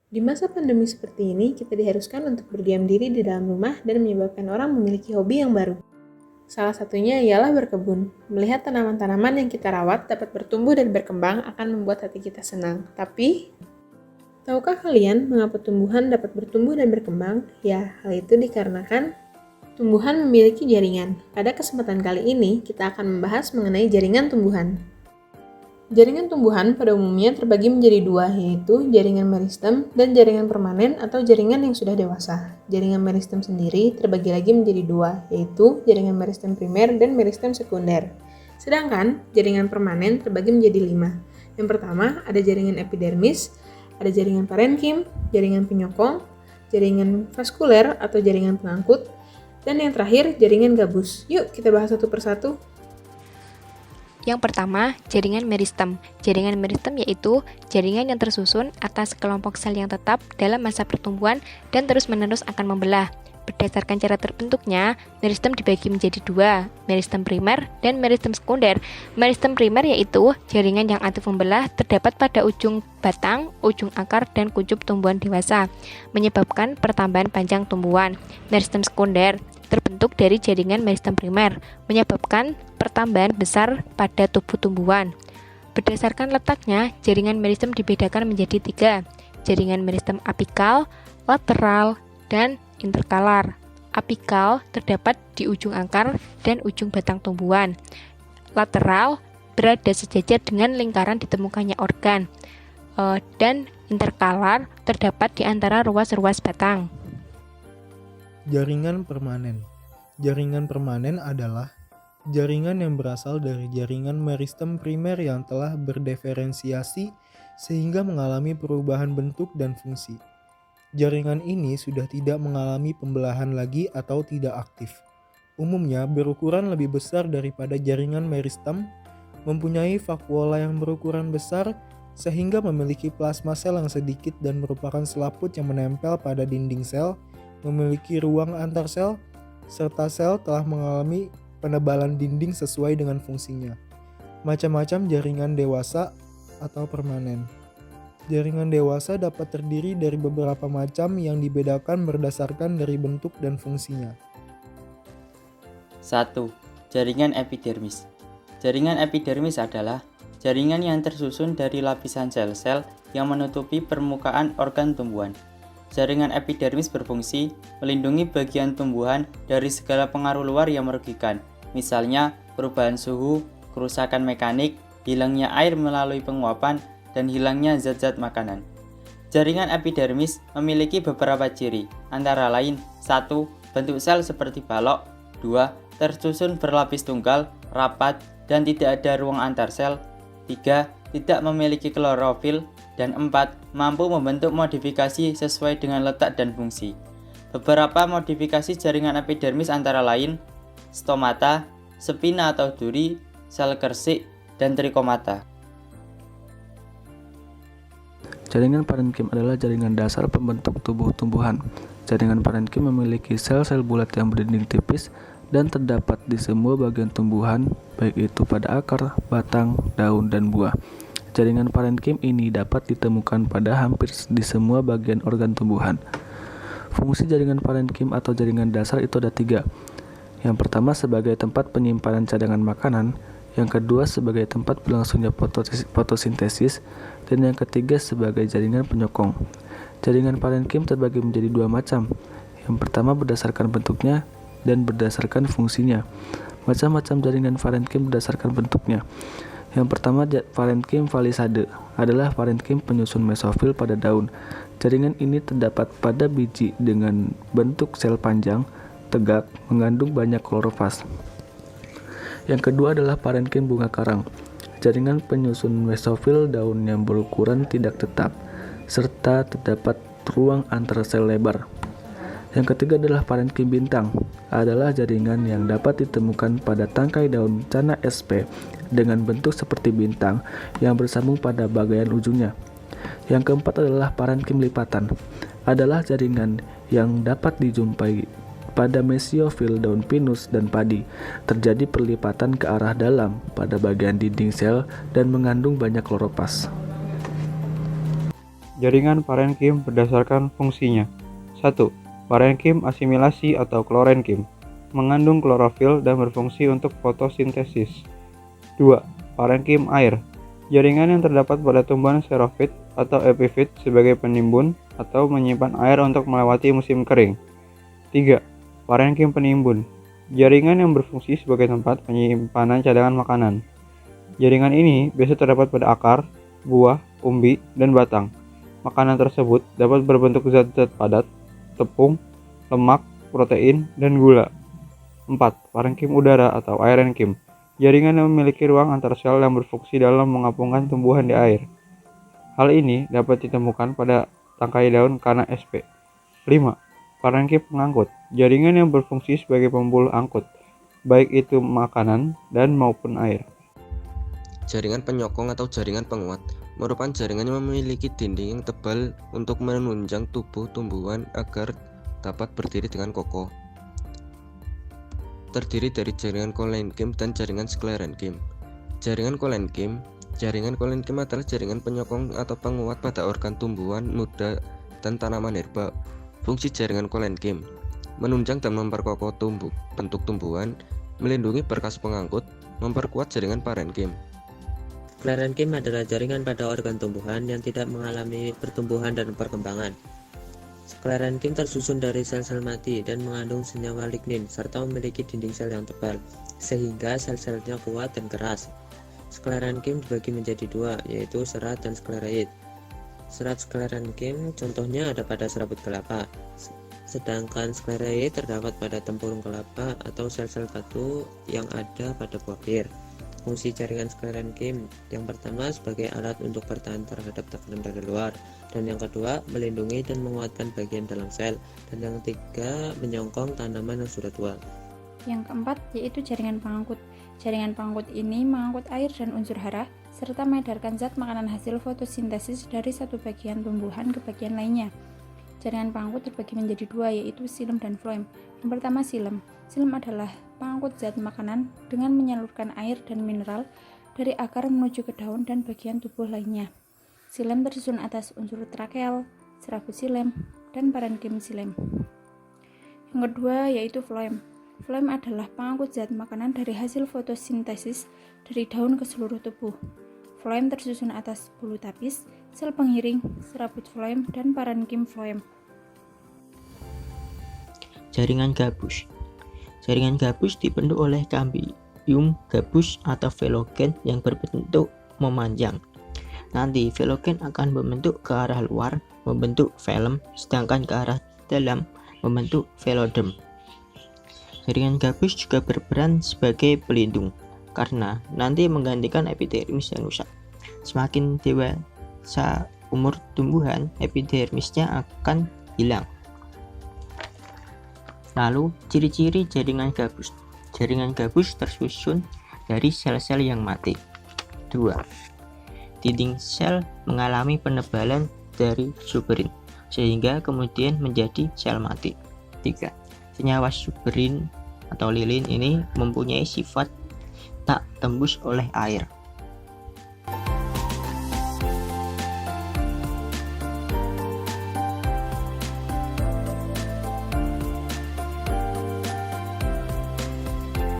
Di masa pandemi seperti ini, kita diharuskan untuk berdiam diri di dalam rumah dan menyebabkan orang memiliki hobi yang baru. Salah satunya ialah berkebun. Melihat tanaman-tanaman yang kita rawat dapat bertumbuh dan berkembang akan membuat hati kita senang. Tapi, tahukah kalian mengapa tumbuhan dapat bertumbuh dan berkembang? Ya, hal itu dikarenakan tumbuhan memiliki jaringan. Pada kesempatan kali ini, kita akan membahas mengenai jaringan tumbuhan. Jaringan tumbuhan pada umumnya terbagi menjadi dua, yaitu jaringan meristem dan jaringan permanen atau jaringan yang sudah dewasa. Jaringan meristem sendiri terbagi lagi menjadi dua, yaitu jaringan meristem primer dan meristem sekunder. Sedangkan jaringan permanen terbagi menjadi 5. Yang pertama ada jaringan epidermis, ada jaringan parenkim, jaringan penyokong, jaringan vaskuler atau jaringan pengangkut, dan yang terakhir jaringan gabus. Yuk kita bahas satu persatu. Yang pertama, jaringan meristem. Jaringan meristem yaitu jaringan yang tersusun atas kelompok sel yang tetap dalam masa pertumbuhan dan terus-menerus akan membelah. Berdasarkan cara terbentuknya, meristem dibagi menjadi dua, meristem primer dan meristem sekunder. Meristem primer yaitu jaringan yang aktif membelah terdapat pada ujung batang, ujung akar, dan kuncup tumbuhan dewasa, menyebabkan pertambahan panjang tumbuhan. Meristem sekunder terbentuk dari jaringan meristem primer, menyebabkan pertambahan besar pada tubuh tumbuhan. Berdasarkan letaknya, jaringan meristem dibedakan menjadi 3, jaringan meristem apikal, lateral, dan interkalar. Apikal terdapat di ujung akar dan ujung batang tumbuhan. Lateral berada sejajar dengan lingkaran ditemukannya organ, dan interkalar terdapat di antara ruas-ruas batang. Jaringan permanen. Jaringan permanen adalah jaringan yang berasal dari jaringan meristem primer yang telah berdiferensiasi sehingga mengalami perubahan bentuk dan fungsi. Jaringan ini sudah tidak mengalami pembelahan lagi atau tidak aktif. Umumnya berukuran lebih besar daripada jaringan meristem, mempunyai vakuola yang berukuran besar sehingga memiliki plasma sel yang sedikit dan merupakan selaput yang menempel pada dinding sel, memiliki ruang antar sel, serta sel telah mengalami penebalan dinding sesuai dengan fungsinya. Macam-macam jaringan dewasa atau permanen. Jaringan dewasa dapat terdiri dari beberapa macam yang dibedakan berdasarkan dari bentuk dan fungsinya. 1. Jaringan epidermis. Jaringan epidermis adalah jaringan yang tersusun dari lapisan sel-sel yang menutupi permukaan organ tumbuhan. Jaringan epidermis berfungsi melindungi bagian tumbuhan dari segala pengaruh luar yang merugikan, misalnya perubahan suhu, kerusakan mekanik, hilangnya air melalui penguapan, dan hilangnya zat-zat makanan. Jaringan epidermis memiliki beberapa ciri, antara lain 1. Bentuk sel seperti balok, 2. Tersusun berlapis tunggal, rapat, dan tidak ada ruang antar sel, 3. Tidak memiliki klorofil, dan 4. Mampu membentuk modifikasi sesuai dengan letak dan fungsi. Beberapa modifikasi jaringan epidermis antara lain stomata, spina atau duri, sel kersik, dan trikomata. Jaringan parenkim adalah jaringan dasar pembentuk tubuh tumbuhan. Jaringan parenkim memiliki sel-sel bulat yang berdinding tipis dan terdapat di semua bagian tumbuhan, baik itu pada akar, batang, daun, dan buah. Jaringan parenkim ini dapat ditemukan pada hampir di semua bagian organ tumbuhan. Fungsi jaringan parenkim atau jaringan dasar itu ada 3. Yang pertama sebagai tempat penyimpanan cadangan makanan, yang kedua sebagai tempat berlangsungnya fotosintesis, dan yang ketiga sebagai jaringan penyokong. Jaringan parenkim terbagi menjadi 2 macam. Yang pertama berdasarkan bentuknya dan berdasarkan fungsinya. Macam-macam jaringan parenkim berdasarkan bentuknya. Yang pertama, parenkim falisade adalah parenkim penyusun mesofil pada daun. Jaringan ini terdapat pada biji dengan bentuk sel panjang, tegak, mengandung banyak klorofas. Yang kedua adalah parenkim bunga karang. Jaringan penyusun mesofil daun yang berukuran tidak tetap, serta terdapat ruang antar sel lebar. Yang ketiga adalah parenkim bintang, adalah jaringan yang dapat ditemukan pada tangkai daun Channa sp dengan bentuk seperti bintang yang bersambung pada bagian ujungnya. Yang keempat adalah parenkim lipatan, adalah jaringan yang dapat dijumpai pada mesiofil daun pinus dan padi. Terjadi perlipatan ke arah dalam pada bagian dinding sel dan mengandung banyak kloroplast. jaringan parenkim berdasarkan fungsinya. 1. Parenkim asimilasi atau klorenkim, mengandung klorofil dan berfungsi untuk fotosintesis. 2. Parenkim air, jaringan yang terdapat pada tumbuhan xerofit atau epifit sebagai penimbun atau menyimpan air untuk melewati musim kering. 3. Parenkim penimbun, jaringan yang berfungsi sebagai tempat penyimpanan cadangan makanan. Jaringan ini biasa terdapat pada akar, buah, umbi, dan batang. Makanan tersebut dapat berbentuk zat-zat padat, tepung, lemak, protein, dan gula. 4. Parenkim udara atau aerenkim, jaringan yang memiliki ruang antar sel yang berfungsi dalam mengapungkan tumbuhan di air. Hal ini dapat ditemukan pada tangkai daun kana sp. 5. Parenkim pengangkut, jaringan yang berfungsi sebagai pembuluh angkut, baik itu makanan dan maupun air. Jaringan penyokong atau jaringan penguat merupakan jaringan yang memiliki dinding yang tebal untuk menunjang tubuh tumbuhan agar dapat berdiri dengan kokoh. Terdiri dari jaringan kolenkim dan jaringan sklerenkim. Jaringan kolenkim adalah jaringan penyokong atau penguat pada organ tumbuhan muda dan tanaman herba. Fungsi jaringan kolenkim menunjang dan memperkokoh bentuk tumbuhan, melindungi berkas pengangkut, memperkuat jaringan parenkim. Sklerenkim adalah jaringan pada organ tumbuhan yang tidak mengalami pertumbuhan dan perkembangan. Sklerenkim tersusun dari sel-sel mati dan mengandung senyawa lignin serta memiliki dinding sel yang tebal, sehingga sel-selnya kuat dan keras. Sklerenkim dibagi menjadi dua, yaitu serat dan skleroid. Serat sklerenkim contohnya ada pada serabut kelapa, sedangkan skleroid terdapat pada tempurung kelapa atau sel-sel batu yang ada pada buah bir. Fungsi jaringan sklerenkim yang pertama sebagai alat untuk bertahan terhadap tekanan dari luar, dan yang kedua melindungi dan menguatkan bagian dalam sel, dan yang ketiga menyongkong tanaman yang sudah tua. Yang keempat yaitu jaringan pengangkut. Jaringan pengangkut ini mengangkut air dan unsur hara serta mengedarkan zat makanan hasil fotosintesis dari satu bagian tumbuhan ke bagian lainnya. Jaringan pengangkut terbagi menjadi dua, yaitu xilem dan floem. Yang pertama xilem. Xilem adalah pengangkut zat makanan dengan menyalurkan air dan mineral dari akar menuju ke daun dan bagian tubuh lainnya. Xilem tersusun atas unsur trakeal, serabut xilem, dan parenkim xilem. Yang kedua yaitu floem. Floem adalah pengangkut zat makanan dari hasil fotosintesis dari daun ke seluruh tubuh. Floem tersusun atas bulu tapis, sel pengiring, serabut floem, dan parenkim floem. Jaringan gabus. Jaringan gabus dibentuk oleh cambium gabus atau velogen yang berbentuk memanjang. Nanti velogen akan membentuk ke arah luar, membentuk velum, sedangkan ke arah dalam membentuk velodem. Jaringan gabus juga berperan sebagai pelindung, karena nanti menggantikan epidermis yang rusak. Semakin dewasa umur tumbuhan, epidermisnya akan hilang. Lalu, ciri-ciri jaringan gabus. Jaringan gabus tersusun dari sel-sel yang mati. 2. Dinding sel mengalami penebalan dari suberin, sehingga kemudian menjadi sel mati. 3. Senyawa suberin atau lilin ini mempunyai sifat tak tembus oleh air.